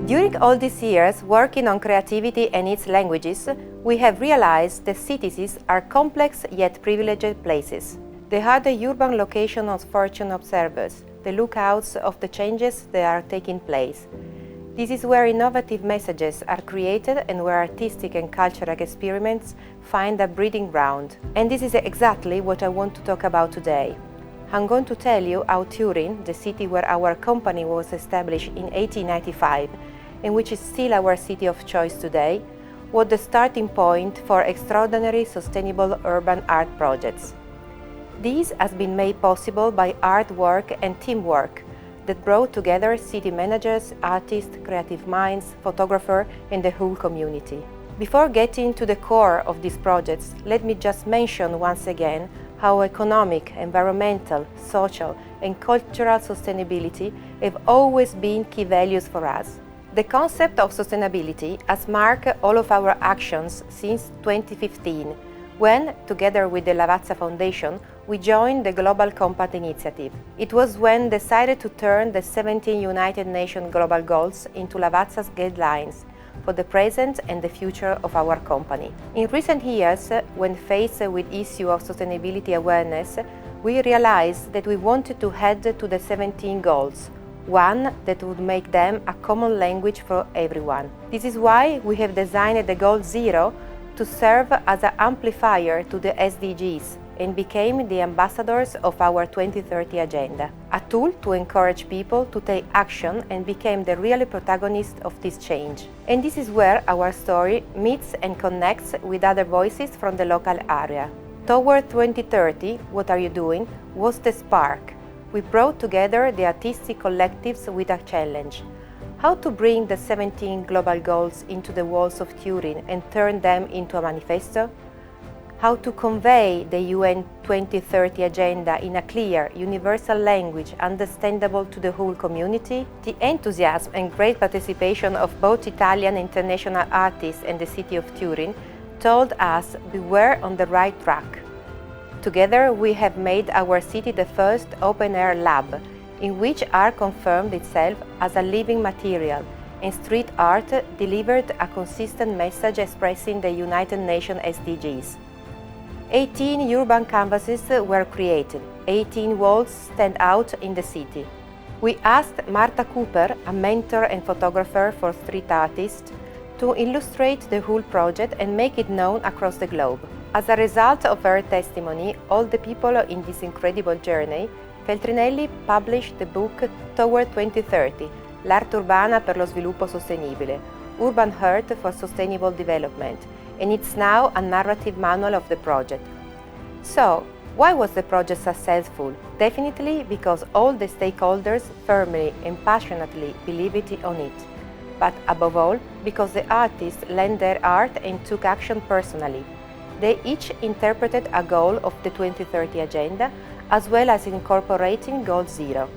During all these years working on creativity and its languages, we have realized that cities are complex yet privileged places. They are the urban location of fortune observers, the lookouts of the changes that are taking place. This is where innovative messages are created and where artistic and cultural experiments find a breeding ground. And this is exactly what I want to talk about today. I'm going to tell you how Turin, the city where our company was established in 1895, and which is still our city of choice today, was the starting point for extraordinary sustainable urban art projects. This has been made possible by hard work and teamwork that brought together city managers, artists, creative minds, photographers, and the whole community. Before getting to the core of these projects, let me just mention once again how economic, environmental, social, and cultural sustainability have always been key values for us. The concept of sustainability has marked all of our actions since 2015, when, together with the Lavazza Foundation, we joined the Global Compact Initiative. It was when decided to turn the 17 United Nations Global Goals into Lavazza's guidelines for the present and the future of our company. In recent years, when faced with issue of sustainability awareness, we realized that we wanted to head to the 17 goals, one that would make them a common language for everyone. This is why we have designed the Goal Zero to serve as an amplifier to the SDGs and became the ambassadors of our 2030 agenda, a tool to encourage people to take action and become the real protagonist of this change. And this is where our story meets and connects with other voices from the local area. Toward 2030, What Are You Doing? Was the spark. We brought together the artistic collectives with a challenge: how to bring the 17 global goals into the walls of Turin and turn them into a manifesto, how to convey the UN 2030 agenda in a clear, universal language understandable to the whole community. The enthusiasm and great participation of both Italian and international artists and the city of Turin told us we were on the right track. Together, we have made our city the first open-air lab, in which art confirmed itself as a living material, and street art delivered a consistent message expressing the United Nations SDGs. 18 urban canvases were created, 18 walls stand out in the city. We asked Marta Cooper, a mentor and photographer for street artists, to illustrate the whole project and make it known across the globe. As a result of her testimony, all the people in this incredible journey, Feltrinelli published the book Toward 2030, L'arte urbana per lo sviluppo sostenibile, Urban Art for Sustainable Development, and it's now a narrative manual of the project. So, why was the project successful? Definitely because all the stakeholders firmly and passionately believed on it. But above all, because the artists lent their art and took action personally. They each interpreted a goal of the 2030 agenda, as well as incorporating Goal Zero,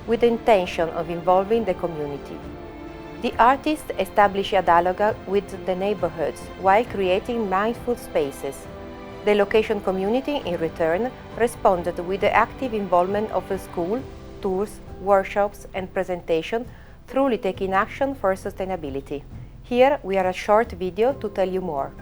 with the intention of involving the community. The artists established a dialogue with the neighborhoods while creating mindful spaces. The location community, in return, responded with the active involvement of the school, tours, workshops, and presentation, truly taking action for sustainability. Here we are a short video to tell you more.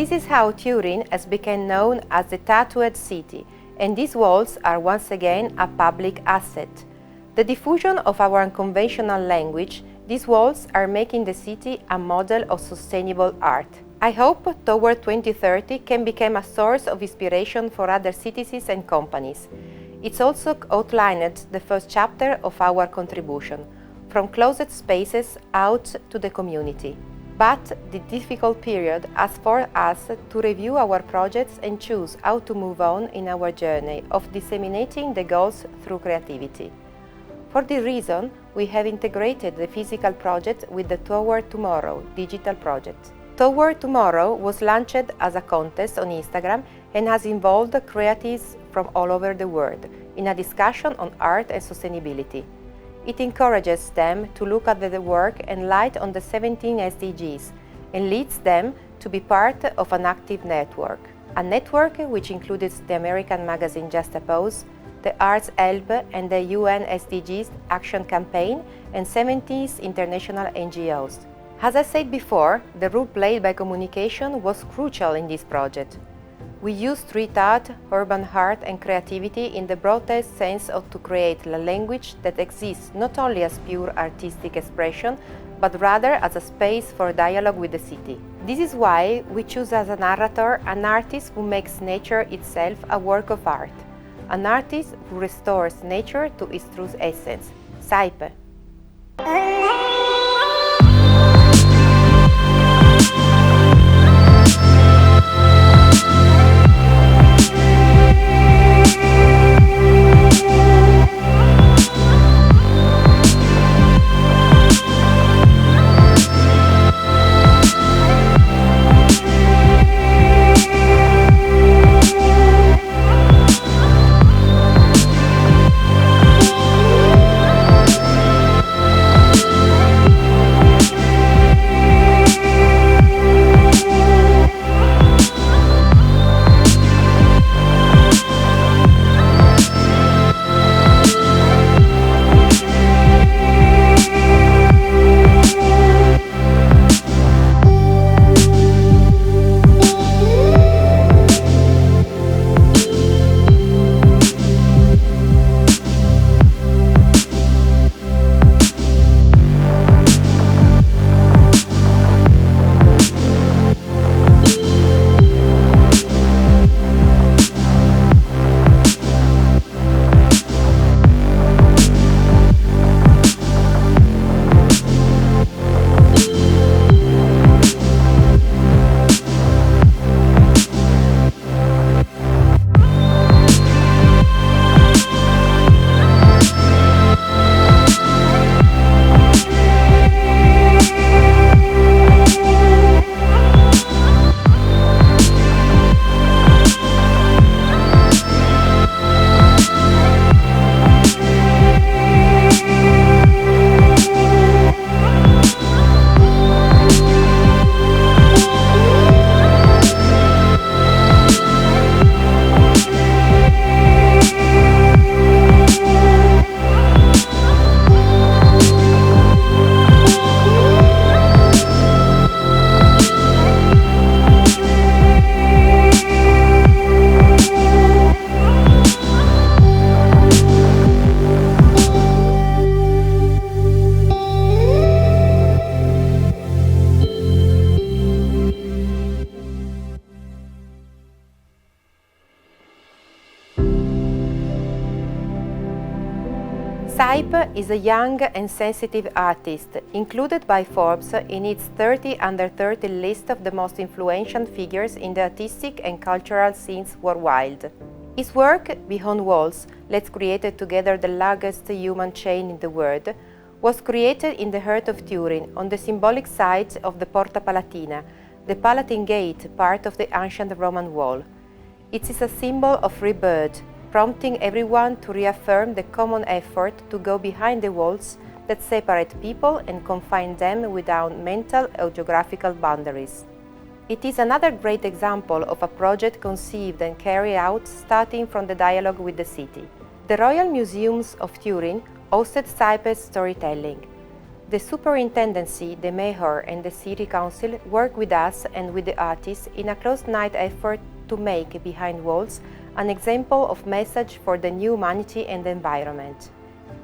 This is how Turin has become known as the tattooed city, and these walls are once again a public asset. The diffusion of our unconventional language, these walls are making the city a model of sustainable art. I hope Toward 2030 can become a source of inspiration for other cities and companies. It's also outlined the first chapter of our contribution, from closed spaces out to the community. But the difficult period has forced us to review our projects and choose how to move on in our journey of disseminating the goals through creativity. For this reason, we have integrated the physical project with the Toward Tomorrow digital project. Toward Tomorrow was launched as a contest on Instagram and has involved creatives from all over the world in a discussion on art and sustainability. It encourages them to look at the work and light on the 17 SDGs and leads them to be part of an active network. A network which includes the American magazine Just a Pose, the Arts Help and the UN SDGs Action Campaign and 70 international NGOs. As I said before, the role played by communication was crucial in this project. We used street art, urban art and creativity in the broadest sense to create a language that exists not only as pure artistic expression, but rather as a space for dialogue with the city. This is why we choose as a narrator an artist who makes nature itself a work of art, an artist who restores nature to its true essence, Saipe. Saipe is a young and sensitive artist, included by Forbes in its 30 Under 30 list of the most influential figures in the artistic and cultural scenes worldwide. His work, Beyond Walls, Let's Create Together the Largest Human Chain in the World, was created in the heart of Turin, on the symbolic site of the Porta Palatina, the Palatine Gate, part of the ancient Roman wall. It is a symbol of rebirth, prompting everyone to reaffirm the common effort to go behind the walls that separate people and confine them without mental or geographical boundaries. It is another great example of a project conceived and carried out starting from the dialogue with the city. The Royal Museums of Turin hosted Saipe's storytelling. The superintendency, the mayor and the city council work with us and with the artists in a close-knit effort to make Behind Walls an example of message for the new humanity and the environment.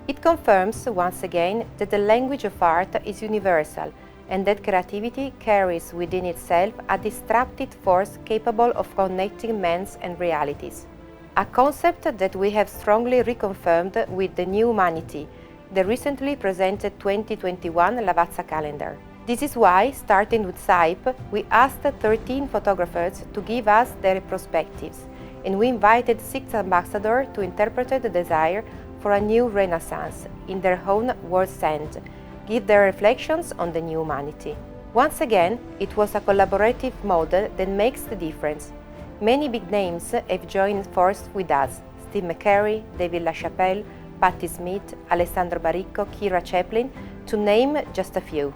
It confirms, once again, that the language of art is universal and that creativity carries within itself a disruptive force capable of connecting minds and realities. A concept that we have strongly reconfirmed with the new humanity, the recently presented 2021 Lavazza calendar. This is why, starting with SAIP, we asked 13 photographers to give us their perspectives, and we invited 6 ambassadors to interpret the desire for a new renaissance in their own world's end, give their reflections on the new humanity. Once again, it was a collaborative model that makes the difference. Many big names have joined forces with us: Steve McCurry, David LaChapelle, Patti Smith, Alessandro Baricco, Kira Chaplin, to name just a few.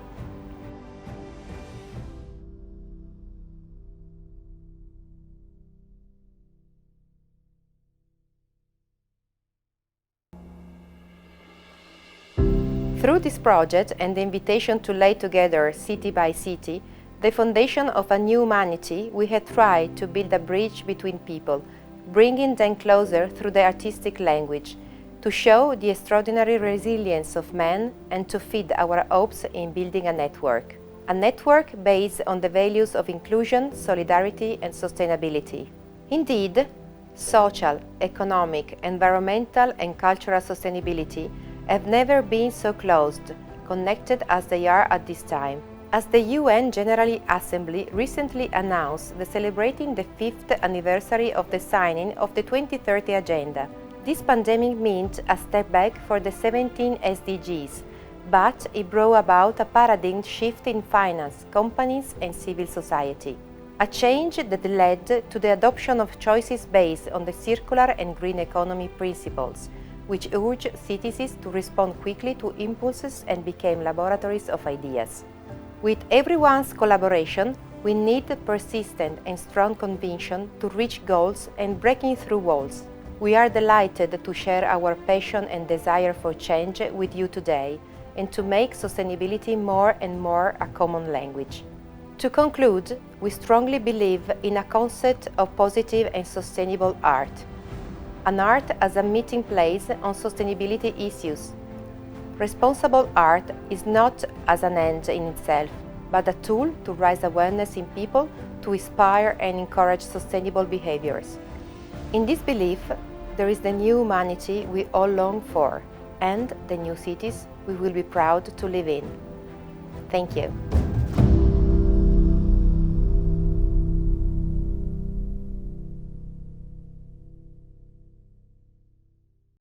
Through this project and the invitation to lay together city by city the foundation of a new humanity, we had tried to build a bridge between people, bringing them closer through the artistic language, to show the extraordinary resilience of man and to feed our hopes in building a network. A network based on the values of inclusion, solidarity and sustainability. Indeed, social, economic, environmental and cultural sustainability have never been so closed, connected as they are at this time. As the UN General Assembly recently announced, celebrating the 5th anniversary of the signing of the 2030 Agenda, this pandemic meant a step back for the 17 SDGs, but it brought about a paradigm shift in finance, companies and civil society. A change that led to the adoption of choices based on the circular and green economy principles, which urge citizens to respond quickly to impulses and became laboratories of ideas. With everyone's collaboration, we need persistent and strong conviction to reach goals and breaking through walls. We are delighted to share our passion and desire for change with you today and to make sustainability more and more a common language. To conclude, we strongly believe in a concept of positive and sustainable art. An art as a meeting place on sustainability issues. Responsible art is not as an end in itself, but a tool to raise awareness in people to inspire and encourage sustainable behaviors. In this belief, there is the new humanity we all long for, and the new cities we will be proud to live in. Thank you.